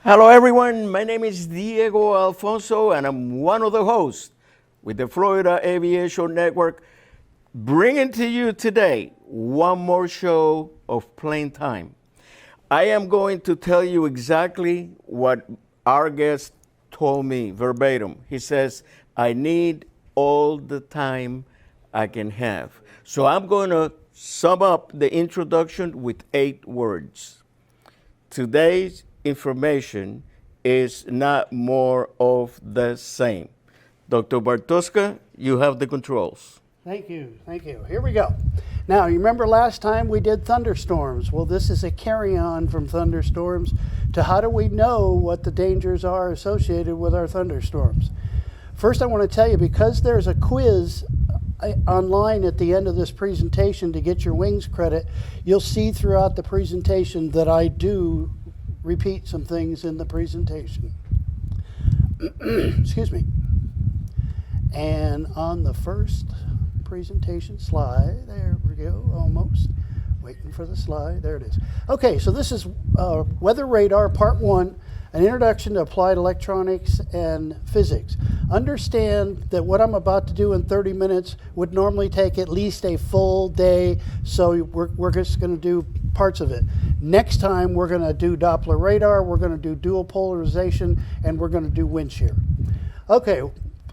Hello, everyone. My name is Diego Alfonso, and I'm one of the hosts with the Florida Aviation Network, bringing to you today one more show of Plane Time. I am going to tell you exactly what our guest told me verbatim. He says, I need all the time I can have. So I'm going to sum up the introduction with 8 words. Today's information is not more of the same. Dr. Bartuska, you have the controls. Thank you. Here we go. Now, you remember last time we did thunderstorms. Well, this is a carry-on from thunderstorms to how do we know what the dangers are associated with our thunderstorms. First, I want to tell you, because there's a quiz online at the end of this presentation to get your wings credit, you'll see throughout the presentation that I do repeat some things in the presentation. Excuse me. And on the first presentation slide, there we go, almost. Waiting for the slide, there it is. Okay, so this is Weather Radar Part 1, an introduction to applied electronics and physics. Understand that what I'm about to do in 30 minutes would normally take at least a full day, so we're just going to do parts of it. Next time we're going to do Doppler radar, we're going to do dual polarization, and we're going to do wind shear. Okay,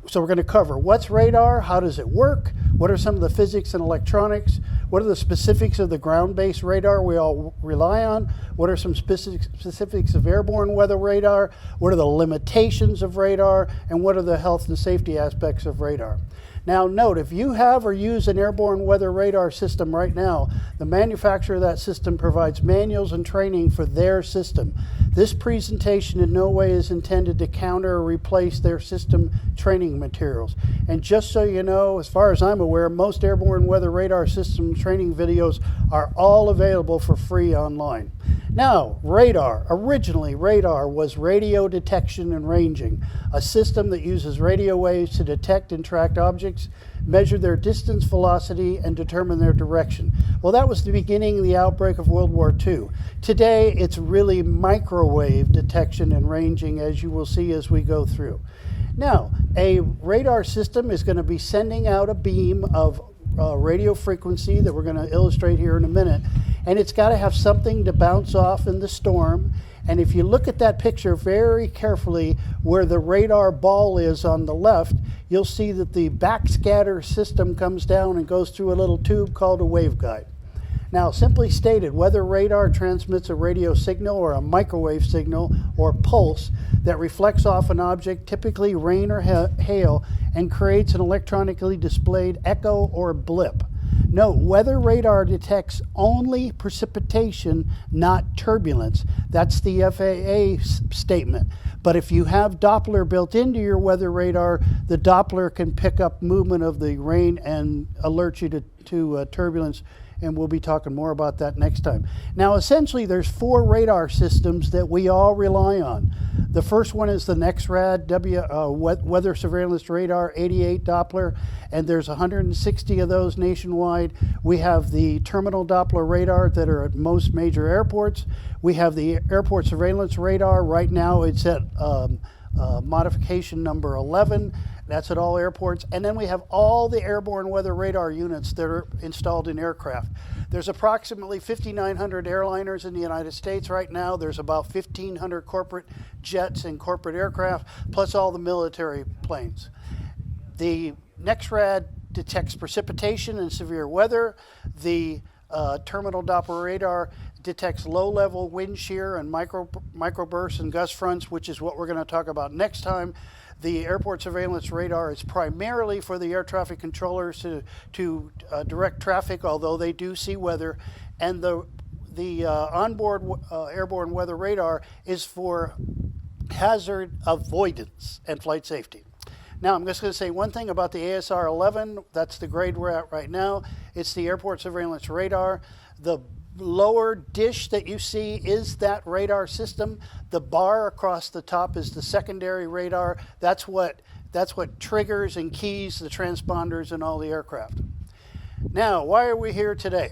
so we're going to cover what's radar, how does it work, what are some of the physics and electronics, what are the specifics of the ground-based radar we all rely on, what are some specifics of airborne weather radar, what are the limitations of radar, and what are the health and safety aspects of radar. Now note, if you have or use an airborne weather radar system right now, the manufacturer of that system provides manuals and training for their system. This presentation in no way is intended to counter or replace their system training materials. And just so you know, as far as I'm aware, most airborne weather radar system training videos are all available for free online. Now, radar. Originally, radar was radio detection and ranging, a system that uses radio waves to detect and track objects, measure their distance, velocity, and determine their direction. Well, that was the beginning of the outbreak of World War II. Today, it's really microwave detection and ranging, as you will see as we go through. Now, a radar system is going to be sending out a beam of radio frequency that we're going to illustrate here in a minute, and it's got to have something to bounce off in the storm. And if you look at that picture very carefully, where the radar ball is on the left, you'll see that the backscatter system comes down and goes through a little tube called a waveguide. Now, simply stated, weather radar transmits a radio signal or a microwave signal or pulse that reflects off an object, typically rain or hail, and creates an electronically displayed echo or blip. Note, weather radar detects only precipitation, not turbulence. That's the FAA statement. But if you have Doppler built into your weather radar, the Doppler can pick up movement of the rain and alert you to turbulence. And we'll be talking more about that next time. Now, essentially, there's 4 radar systems that we all rely on. The first one is the NEXRAD Weather Surveillance Radar 88 Doppler, and there's 160 of those nationwide. We have the terminal Doppler radar that are at most major airports. We have the airport surveillance radar. Right now, it's at modification number 11. That's at all airports. And then we have all the airborne weather radar units that are installed in aircraft. There's approximately 5,900 airliners in the United States right now. There's about 1,500 corporate jets and corporate aircraft, plus all the military planes. The NEXRAD detects precipitation and severe weather. The terminal Doppler radar detects low-level wind shear and microbursts and gust fronts, which is what we're going to talk about next time. The airport surveillance radar is primarily for the air traffic controllers to direct traffic, although they do see weather. And the onboard airborne weather radar is for hazard avoidance and flight safety. Now, I'm just going to say one thing about the ASR 11. That's the grade we're at right now. It's the airport surveillance radar. The lower dish that you see is that radar system. The bar across the top is the secondary radar. That's what triggers and keys the transponders in all the aircraft. Now, why are we here today?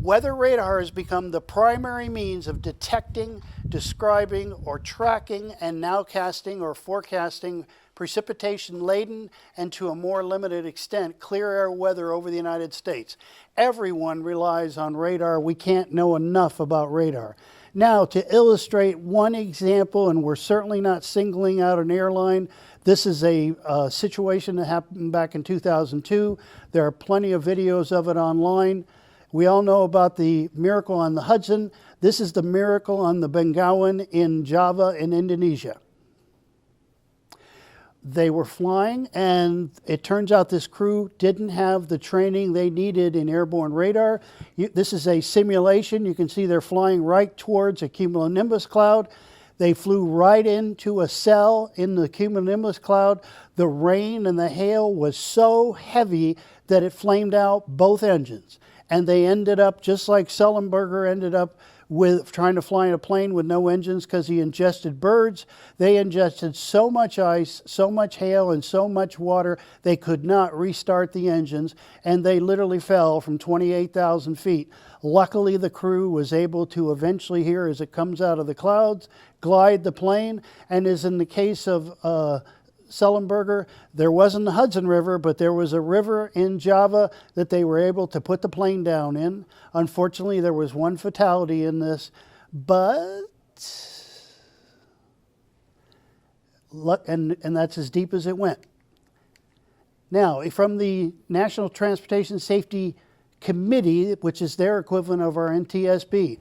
weather radar has become the primary means of detecting, describing, or tracking and nowcasting or forecasting precipitation-laden and, to a more limited extent, clear air weather over the United States. Everyone relies on radar. We can't know enough about radar. Now, to illustrate one example, and we're certainly not singling out an airline, this is a situation that happened back in 2002. There are plenty of videos of it online. We all know about the miracle on the Hudson. This is the miracle on the Bengawan in Java in Indonesia. They were flying, and it turns out this crew didn't have the training they needed in airborne radar. This is a simulation. You can see they're flying right towards a cumulonimbus cloud. They flew right into a cell in the cumulonimbus cloud. The rain and the hail was so heavy that it flamed out both engines. And they ended up, just like Sullenberger ended up with trying to fly in a plane with no engines because he ingested birds. They ingested so much ice, so much hail, and so much water, they could not restart the engines, and they literally fell from 28,000 feet. Luckily, the crew was able to eventually, here as it comes out of the clouds, glide the plane, and as in the case of Sullenberger, there wasn't the Hudson River, but there was a river in Java that they were able to put the plane down in. Unfortunately, there was one fatality in this, but and that's as deep as it went. Now, from the National Transportation Safety Committee, which is their equivalent of our NTSB,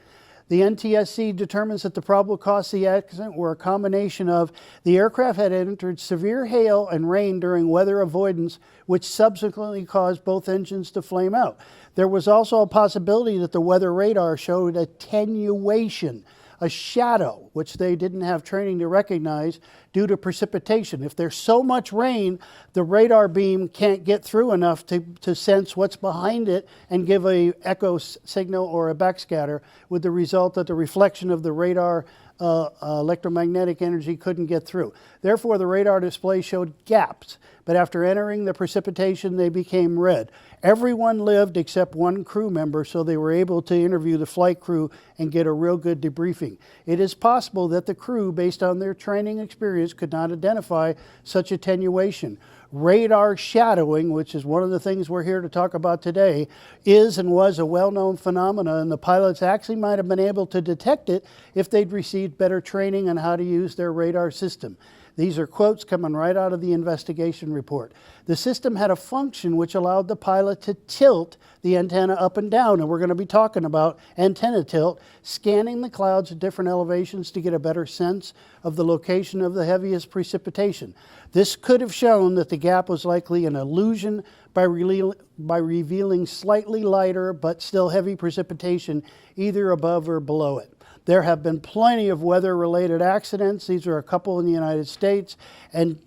the NTSC determines that the probable cause of the accident were a combination of the aircraft had entered severe hail and rain during weather avoidance, which subsequently caused both engines to flame out. There was also a possibility that the weather radar showed attenuation, a shadow, which they didn't have training to recognize due to precipitation. If there's so much rain, the radar beam can't get through enough to sense what's behind it and give a echo signal or a backscatter, with the result that the reflection of the radar electromagnetic energy couldn't get through. Therefore, the radar display showed gaps, but after entering the precipitation, they became red. Everyone lived except one crew member, so they were able to interview the flight crew and get a real good debriefing. It is possible that the crew, based on their training experience, could not identify such attenuation. Radar shadowing, which is one of the things we're here to talk about today, is and was a well-known phenomenon, and the pilots actually might have been able to detect it if they'd received better training on how to use their radar system. These are quotes coming right out of the investigation report. The system had a function which allowed the pilot to tilt the antenna up and down, and we're going to be talking about antenna tilt, scanning the clouds at different elevations to get a better sense of the location of the heaviest precipitation. This could have shown that the gap was likely an illusion by revealing slightly lighter but still heavy precipitation either above or below it. There have been plenty of weather-related accidents. These are a couple in the United States, and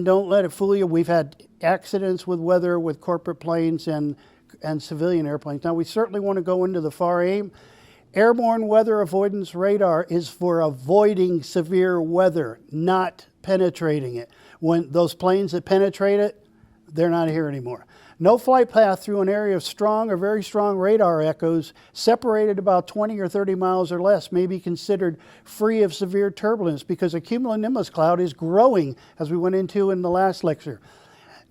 don't let it fool you. We've had accidents with weather with corporate planes and civilian airplanes. Now, we certainly want to go into the far aim. Airborne weather avoidance radar is for avoiding severe weather, not penetrating it. When those planes that penetrate it, they're not here anymore. No flight path through an area of strong or very strong radar echoes separated about 20 or 30 miles or less may be considered free of severe turbulence, because a cumulonimbus cloud is growing, as we went into in the last lecture.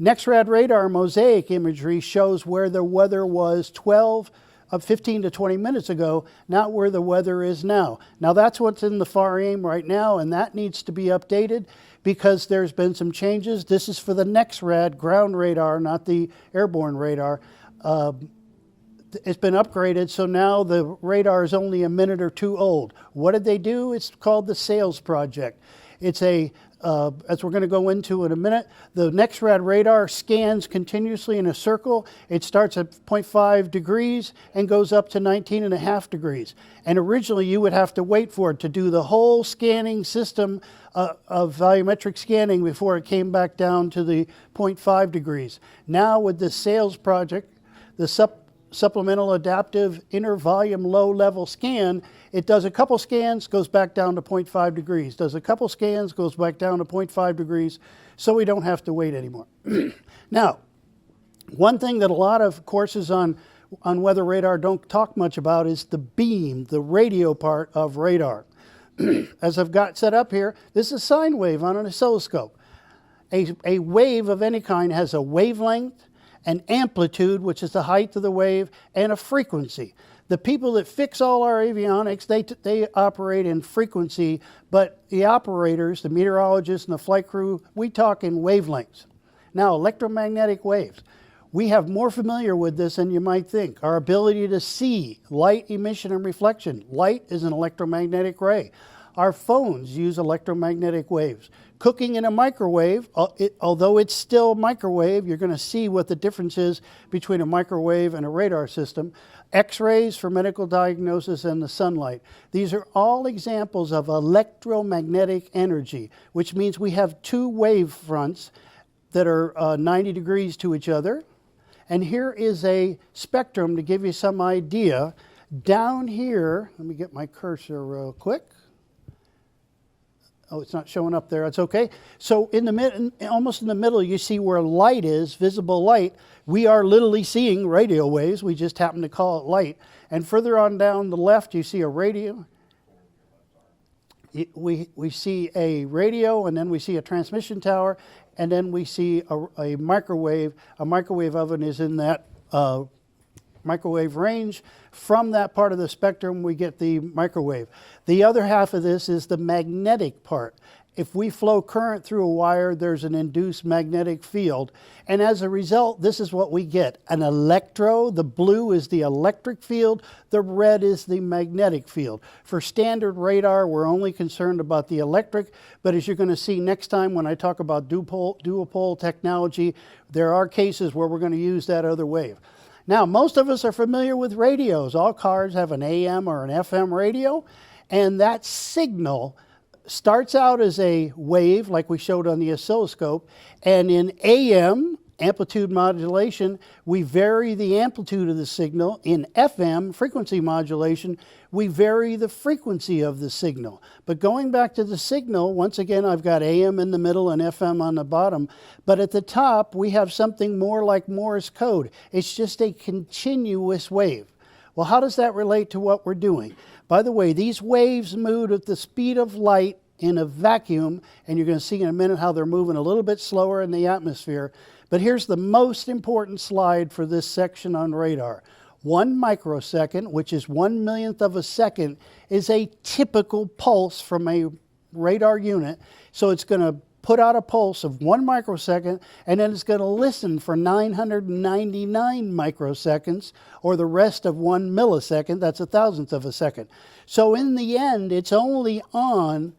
NEXRAD radar mosaic imagery shows where the weather was 15 to 20 minutes ago, not where the weather is now. Now, that's what's in the far aim right now, and that needs to be updated because there's been some changes. This is for the NEXRAD ground radar, not the airborne radar. It's been upgraded, so now the radar is only a minute or two old. What did they do? It's called the SAILS project. It's as we're going to go into in a minute, the NEXRAD radar scans continuously in a circle. It starts at 0.5 degrees and goes up to 19.5 degrees. And originally you would have to wait for it to do the whole scanning system of volumetric scanning before it came back down to the 0.5 degrees. Now with the SAILS project, the supplemental adaptive intervolume low-level scan, it does a couple scans, goes back down to 0.5 degrees. Does a couple scans, goes back down to 0.5 degrees, so we don't have to wait anymore. Now, one thing that a lot of courses on on weather radar don't talk much about is the beam, the radio part of radar. As I've got set up here, this is a sine wave on an oscilloscope. A wave of any kind has a wavelength, an amplitude, which is the height of the wave, and a frequency. The people that fix all our avionics, they operate in frequency, but the operators, the meteorologists and the flight crew, we talk in wavelengths. Now, electromagnetic waves. We have more familiar with this than you might think. Our ability to see light emission and reflection. Light is an electromagnetic ray. Our phones use electromagnetic waves. Cooking in a microwave, although it's still microwave, you're going to see what the difference is between a microwave and a radar system. X-rays for medical diagnosis and the sunlight. These are all examples of electromagnetic energy, which means we have two wave fronts that are 90 degrees to each other. And here is a spectrum to give you some idea. Down here, let me get my cursor real quick. Oh, it's not showing up there. It's okay. So in the almost in the middle, you see where light is, visible light. We are literally seeing radio waves. We just happen to call it light. And further on down the left, you see a radio. We see a radio, and then we see a transmission tower, and then we see a microwave. A microwave oven is in that microwave range. From that part of the spectrum, we get the microwave. The other half of this is the magnetic part. If we flow current through a wire, there's an induced magnetic field. And as a result, this is what we get. An electro, the blue is the electric field, the red is the magnetic field. For standard radar, we're only concerned about the electric, but as you're going to see next time when I talk about dual pole technology, there are cases where we're going to use that other wave. Now, most of us are familiar with radios. All cars have an AM or an FM radio, and that signal starts out as a wave, like we showed on the oscilloscope, and in AM, amplitude modulation, we vary the amplitude of the signal. In FM, frequency modulation, we vary the frequency of the signal. But going back to the signal, once again, I've got AM in the middle and FM on the bottom, but at the top, we have something more like Morse code. It's just a continuous wave. Well, how does that relate to what we're doing? By the way, these waves move at the speed of light in a vacuum, and you're going to see in a minute how they're moving a little bit slower in the atmosphere. But here's the most important slide for this section on radar. 1 microsecond, which is 1/1,000,000th of a second, is a typical pulse from a radar unit. So it's going to put out a pulse of 1 microsecond, and then it's going to listen for 999 microseconds, or the rest of 1 millisecond. That's 1,000th of a second. So in the end, it's in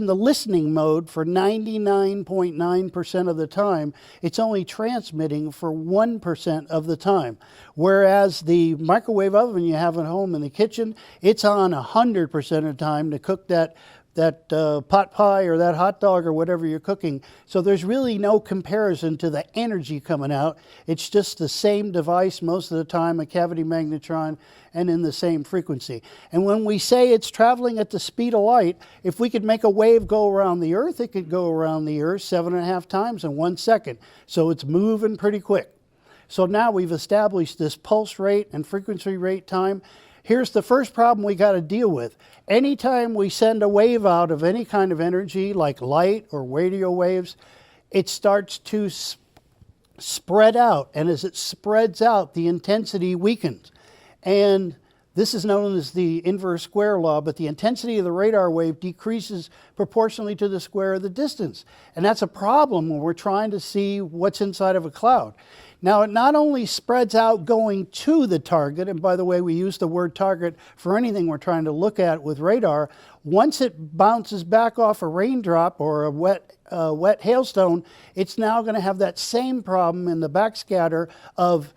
the listening mode for 99.9% of the time. It's only transmitting for 1% of the time. Whereas the microwave oven you have at home in the kitchen, it's on 100% of the time to cook that pot pie or that hot dog or whatever you're cooking. So there's really no comparison to the energy coming out. It's just the same device most of the time, a cavity magnetron, and in the same frequency. And when we say it's traveling at the speed of light, if we could make a wave go around the Earth, it could go around the Earth 7.5 times in 1 second. So it's moving pretty quick. So now we've established this pulse rate and frequency rate time. Here's the first problem we got to deal with. Anytime we send a wave out of any kind of energy, like light or radio waves, it starts to spread out. And as it spreads out, the intensity weakens. And this is known as the inverse square law, but the intensity of the radar wave decreases proportionally to the square of the distance. And that's a problem when we're trying to see what's inside of a cloud. Now, it not only spreads out going to the target, and by the way, we use the word target for anything we're trying to look at with radar. Once it bounces back off a raindrop or a wet hailstone, it's now going to have that same problem in the backscatter of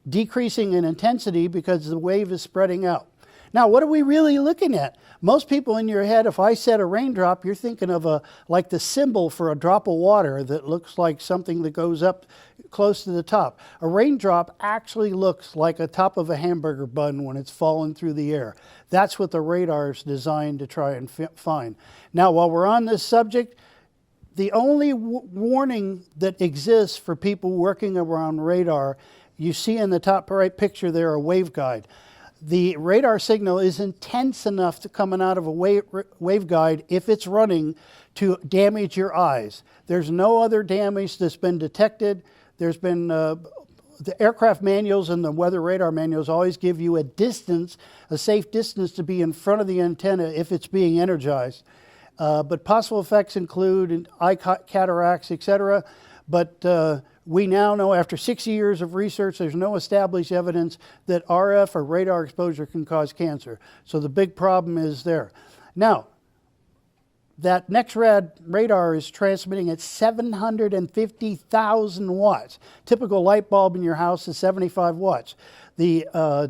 decreasing in intensity because the wave is spreading out. Now, what are we really looking at? Most people in your head, if I said a raindrop, you're thinking of like the symbol for a drop of water that looks like something that goes up close to the top. A raindrop actually looks like a top of a hamburger bun when it's falling through the air. That's what the radar is designed to try and find. Now, while we're on this subject, the only warning that exists for people working around radar you see in the top right picture there a waveguide. The radar signal is intense enough to coming out of a waveguide if it's running to damage your eyes. There's no other damage that's been detected. There's been the aircraft manuals and the weather radar manuals always give you a distance, a safe distance to be in front of the antenna if it's being energized. But possible effects include eye cataracts, etc. But we now know after 6 years of research, there's no established evidence that RF or radar exposure can cause cancer. So the big problem is there. Now, that NexRad radar is transmitting at 750,000 watts. Typical light bulb in your house is 75 watts. The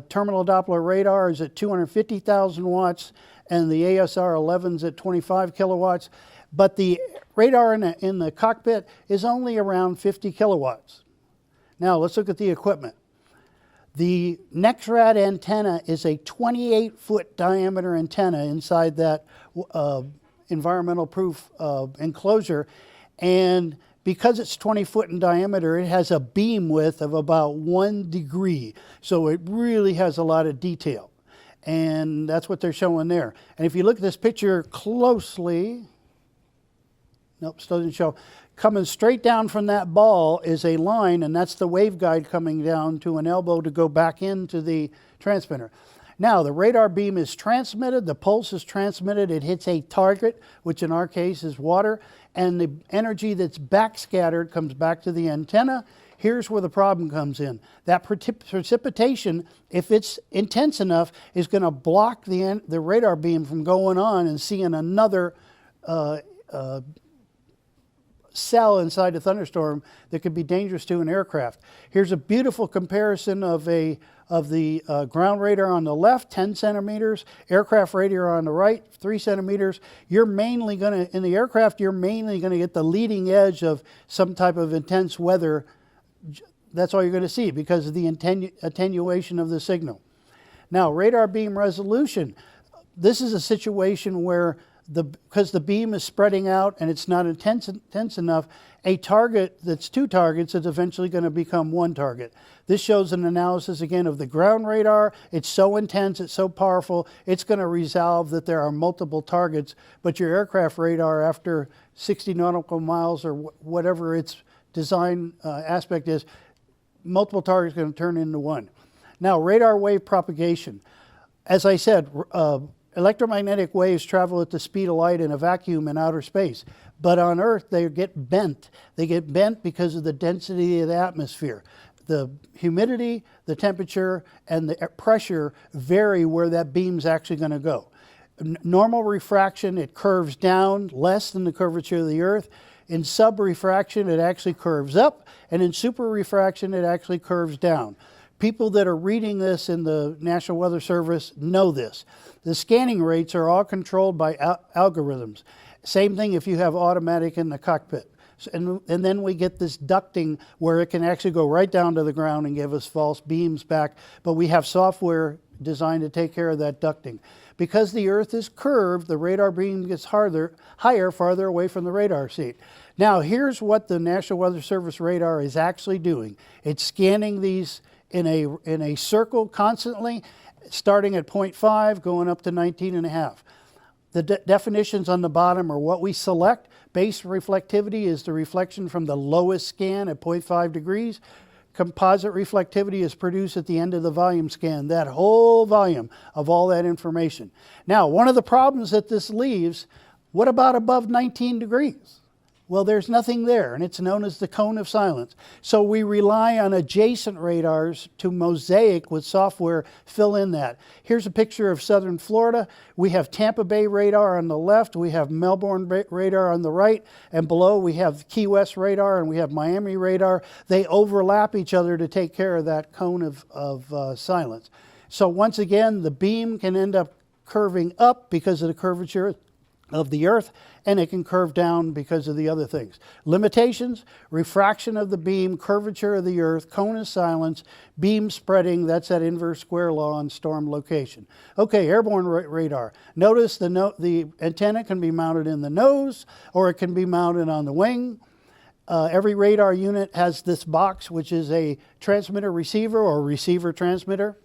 terminal Doppler radar is at 250,000 watts, and the ASR-11 is at 25 kilowatts. But the radar in the cockpit is only around 50 kilowatts. Now let's look at the equipment. The NexRad antenna is a 28-foot diameter antenna inside that environmental proof enclosure, and because it's 20 foot in diameter, it has a beam width of about 1 degree. So it really has a lot of detail. And that's what they're showing there. And if you look at this picture closely, nope, still didn't show. Coming straight down from that ball is a line, and that's the waveguide coming down to an elbow to go back into the transmitter. Now, the radar beam is transmitted, the pulse is transmitted, it hits a target, which in our case is water, and the energy that's backscattered comes back to the antenna. Here's where the problem comes in. That precipitation, if it's intense enough, is going to block the radar beam from going on and seeing another cell inside a thunderstorm that could be dangerous to an aircraft. Here's a beautiful comparison of the ground radar on the left, 10 centimeters, aircraft radar on the right, 3 centimeters. You're mainly going to, in the aircraft, you're mainly going to get the leading edge of some type of intense weather. That's all you're going to see because of the attenuation of the signal. Now, radar beam resolution. This is a situation where because the beam is spreading out and it's not intense enough, a target that's 2 targets is eventually going to become 1 target. This shows an analysis again of the ground radar. It's so intense, it's so powerful, it's going to resolve that there are multiple targets, but your aircraft radar after 60 nautical miles or whatever its design aspect is, multiple targets are going to turn into 1. Now, radar wave propagation. As I said, electromagnetic waves travel at the speed of light in a vacuum in outer space. But on Earth, they get bent. They get bent because of the density of the atmosphere. The humidity, the temperature, and the pressure vary where that beam's actually going to go. Normal refraction, it curves down less than the curvature of the Earth. In subrefraction, it actually curves up. And in superrefraction, it actually curves down. People that are reading this in the National Weather Service know this. The scanning rates are all controlled by algorithms. Same thing if you have automatic in the cockpit. And then we get this ducting where it can actually go right down to the ground and give us false beams back. But we have software designed to take care of that ducting. Because the Earth is curved, the radar beam gets higher, farther away from the radar seat. Now, here's what the National Weather Service radar is actually doing. It's scanning these in a circle constantly, starting at 0.5, going up to 19.5. The definitions on the bottom are what we select. Base reflectivity is the reflection from the lowest scan at 0.5 degrees. Composite reflectivity is produced at the end of the volume scan, that whole volume of all that information. Now, one of the problems that this leaves, what about above 19 degrees? Well, there's nothing there, and it's known as the cone of silence. So we rely on adjacent radars to mosaic with software, fill in that. Here's a picture of southern Florida. We have Tampa Bay radar on the left, we have Melbourne radar on the right, and below we have Key West radar and we have Miami radar. They overlap each other to take care of that cone of silence. So once again, the beam can end up curving up because of the curvature of the Earth, and it can curve down because of the other things. Limitations: refraction of the beam, curvature of the Earth, cone of silence, beam spreading. That's that inverse square law on storm location. Okay, airborne radar. Notice the antenna can be mounted in the nose, or it can be mounted on the wing. Every radar unit has this box, which is a transmitter receiver or receiver transmitter,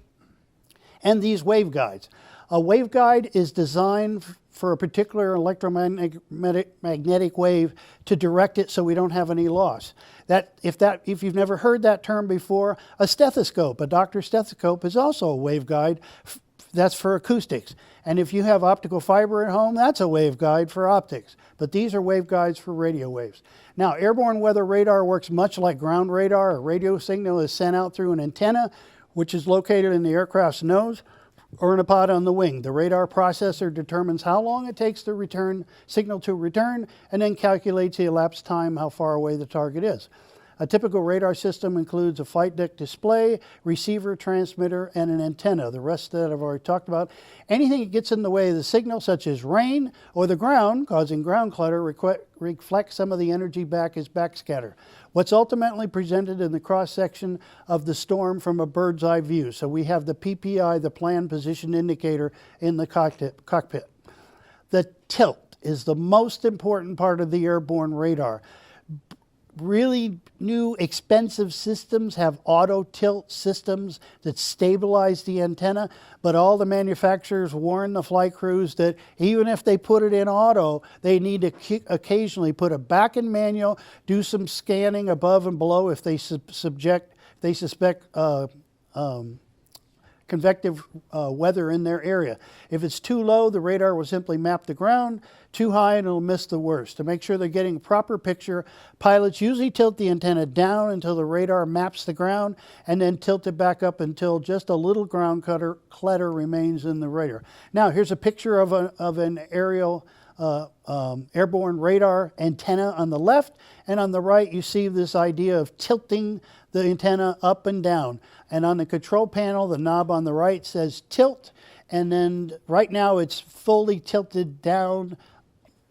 and these waveguides. A waveguide is designed for a particular electromagnetic wave to direct it so we don't have any loss. If you've never heard that term before, a stethoscope, a doctor's stethoscope, is also a waveguide. That's for acoustics. And if you have optical fiber at home, that's a waveguide for optics. But these are waveguides for radio waves. Now, airborne weather radar works much like ground radar. A radio signal is sent out through an antenna, which is located in the aircraft's nose or in a pod on the wing. The radar processor determines how long it takes the signal to return, and then calculates the elapsed time, how far away the target is. A typical radar system includes a flight deck display, receiver, transmitter, and an antenna. The rest that I've already talked about. Anything that gets in the way of the signal, such as rain or the ground, causing ground clutter, reflects some of the energy back as backscatter. What's ultimately presented in the cross-section of the storm from a bird's eye view. So we have the PPI, the planned position indicator, in the cockpit. The tilt is the most important part of the airborne radar. Really new expensive systems have auto tilt systems that stabilize the antenna, but all the manufacturers warn the flight crews that even if they put it in auto, they need to occasionally put it back in manual, do some scanning above and below if they suspect convective weather in their area. If it's too low, the radar will simply map the ground. Too high, and it'll miss the worst. To make sure they're getting a proper picture, pilots usually tilt the antenna down until the radar maps the ground, and then tilt it back up until just a little ground clutter remains in the radar. Now, here's a picture of an aerial airborne radar antenna on the left, and on the right you see this idea of tilting the antenna up and down. And on the control panel, the knob on the right says tilt, and then right now it's fully tilted down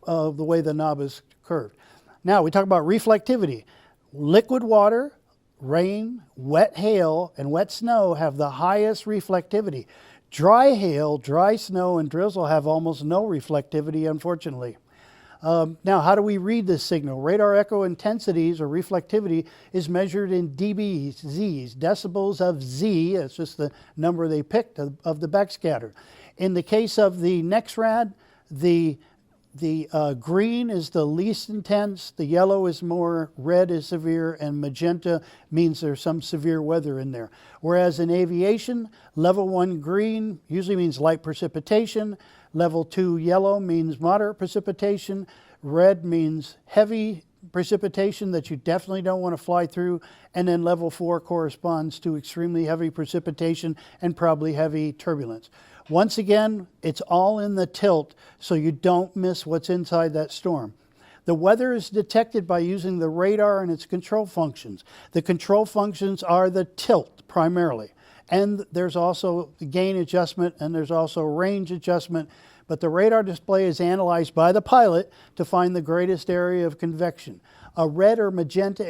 the way the knob is curved. Now we talk about reflectivity. Liquid water, rain, wet hail, and wet snow have the highest reflectivity. Dry hail, dry snow, and drizzle have almost no reflectivity, unfortunately. Now, how do we read this signal? Radar echo intensities, or reflectivity, is measured in dBs, Zs, decibels of Z. It's just the number they picked of the backscatter. In the case of the NEXRAD, the green is the least intense, the yellow is more, red is severe, and magenta means there's some severe weather in there. Whereas in aviation, level 1 green usually means light precipitation, level 2 yellow means moderate precipitation, red means heavy precipitation that you definitely don't want to fly through, and then level 4 corresponds to extremely heavy precipitation and probably heavy turbulence. Once again, it's all in the tilt, so you don't miss what's inside that storm. The weather is detected by using the radar and its control functions. The control functions are the tilt primarily. And there's also the gain adjustment, and there's also range adjustment. But the radar display is analyzed by the pilot to find the greatest area of convection. A red or magenta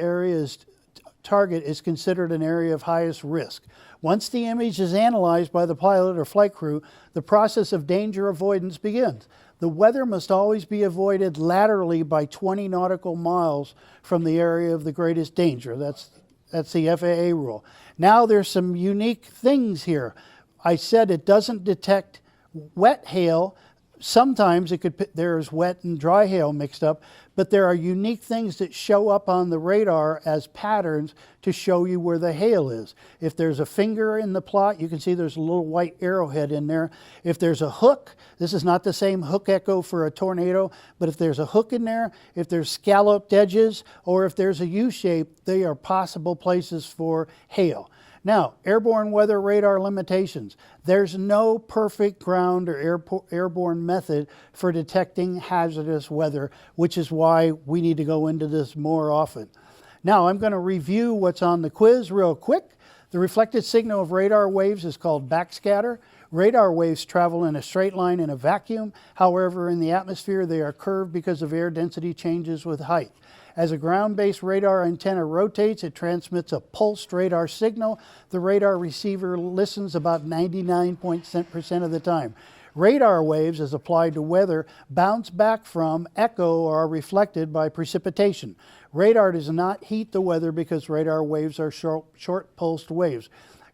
target is considered an area of highest risk. Once the image is analyzed by the pilot or flight crew, the process of danger avoidance begins. The weather must always be avoided laterally by 20 nautical miles from the area of the greatest danger. That's the FAA rule. Now there's some unique things here. I said it doesn't detect wet hail. Sometimes there's wet and dry hail mixed up, but there are unique things that show up on the radar as patterns to show you where the hail is. If there's a finger in the plot, you can see there's a little white arrowhead in there. If there's a hook, this is not the same hook echo for a tornado, but if there's a hook in there, if there's scalloped edges, or if there's a U-shape, they are possible places for hail. Now, airborne weather radar limitations. There's no perfect ground or airborne method for detecting hazardous weather, which is why we need to go into this more often. Now, I'm going to review what's on the quiz real quick. The reflected signal of radar waves is called backscatter. Radar waves travel in a straight line in a vacuum. However, in the atmosphere, they are curved because of air density changes with height. As a ground-based radar antenna rotates, it transmits a pulsed radar signal. The radar receiver listens about 99% of the time. Radar waves, as applied to weather, bounce back from, echo, or are reflected by precipitation. Radar does not heat the weather because radar waves are short pulsed waves.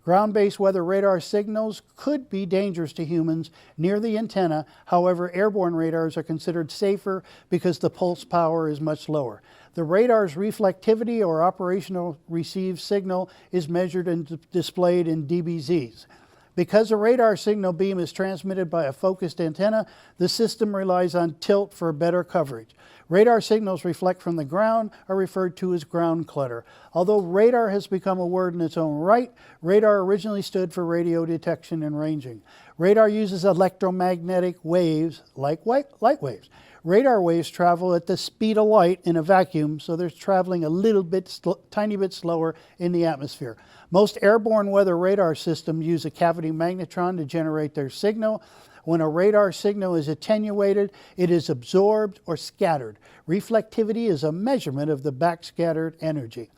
Ground-based weather radar signals could be dangerous to humans near the antenna. However, airborne radars are considered safer because the pulse power is much lower. The radar's reflectivity or operational received signal is measured and displayed in dBz's. Because a radar signal beam is transmitted by a focused antenna, the system relies on tilt for better coverage. Radar signals reflect from the ground are referred to as ground clutter. Although radar has become a word in its own right, radar originally stood for radio detection and ranging. Radar uses electromagnetic waves like light waves. Radar waves travel at the speed of light in a vacuum, so they're traveling a little bit, tiny bit slower in the atmosphere. Most airborne weather radar systems use a cavity magnetron to generate their signal. When a radar signal is attenuated, it is absorbed or scattered. Reflectivity is a measurement of the backscattered energy.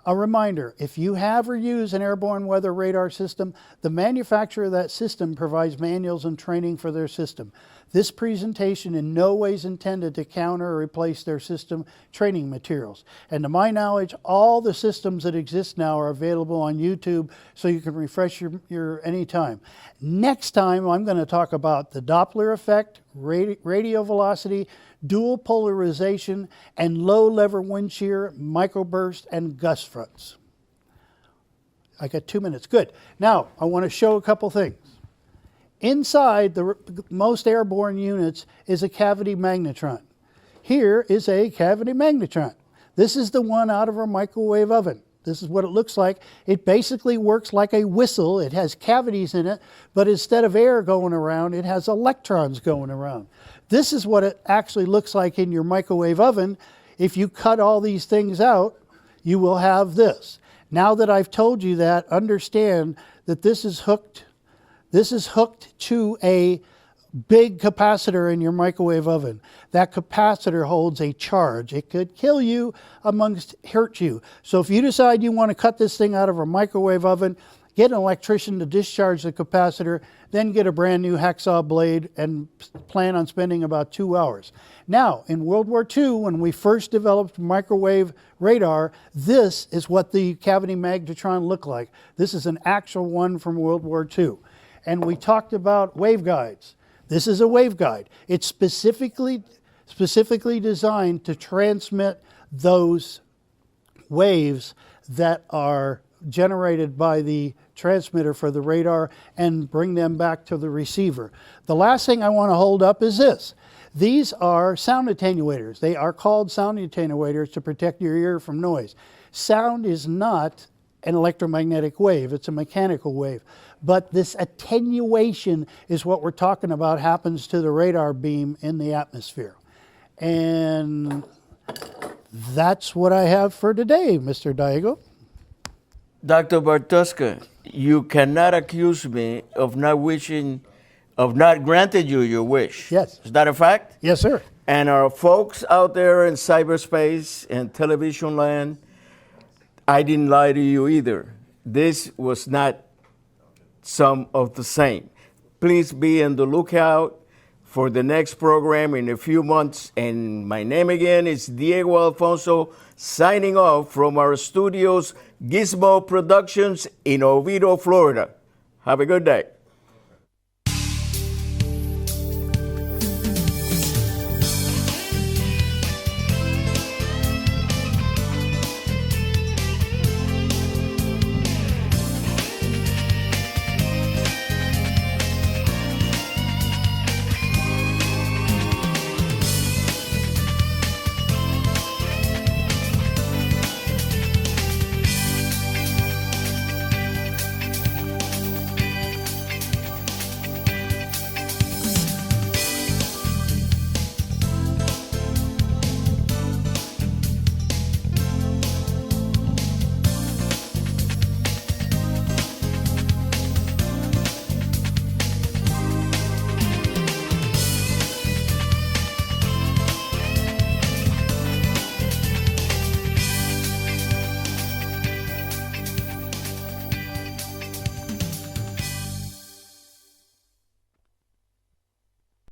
A reminder, if you have or use an airborne weather radar system, the manufacturer of that system provides manuals and training for their system. This presentation in no way is intended to counter or replace their system training materials. And to my knowledge, all the systems that exist now are available on YouTube, so you can refresh your anytime. Next time, I'm going to talk about the Doppler effect, radio velocity, dual polarization, and low level wind shear, microburst, and gust fronts. I got 2 minutes. Good. Now, I want to show a couple things. Inside the most airborne units is a cavity magnetron. Here is a cavity magnetron. This is the one out of our microwave oven. This is what it looks like. It basically works like a whistle. It has cavities in it, but instead of air going around, it has electrons going around. This is what it actually looks like in your microwave oven. If you cut all these things out, you will have this. Now that I've told you that, understand that this is hooked to a big capacitor in your microwave oven. That capacitor holds a charge. It could kill you hurt you. So if you decide you want to cut this thing out of a microwave oven, get an electrician to discharge the capacitor, then get a brand new hacksaw blade and plan on spending about 2 hours. Now, in World War II, when we first developed microwave radar, this is what the cavity magnetron looked like. This is an actual one from World War II. And we talked about waveguides. This is a waveguide. It's specifically designed to transmit those waves that are generated by the transmitter for the radar and bring them back to the receiver. The last thing I want to hold up is this. These are sound attenuators. They are called sound attenuators to protect your ear from noise. Sound is not an electromagnetic wave, it's a mechanical wave. But this attenuation is what we're talking about happens to the radar beam in the atmosphere. And that's what I have for today, Mr. Diego. Dr. Bartuska, you cannot accuse me of not granting you your wish. Yes. Is that a fact? Yes, sir. And our folks out there in cyberspace and television land, I didn't lie to you either. This was not some of the same. Please be on the lookout for the next program in a few months. And my name again is Diego Alfonso, signing off from our studios, Gizmo Productions in Oviedo, Florida. Have a good day.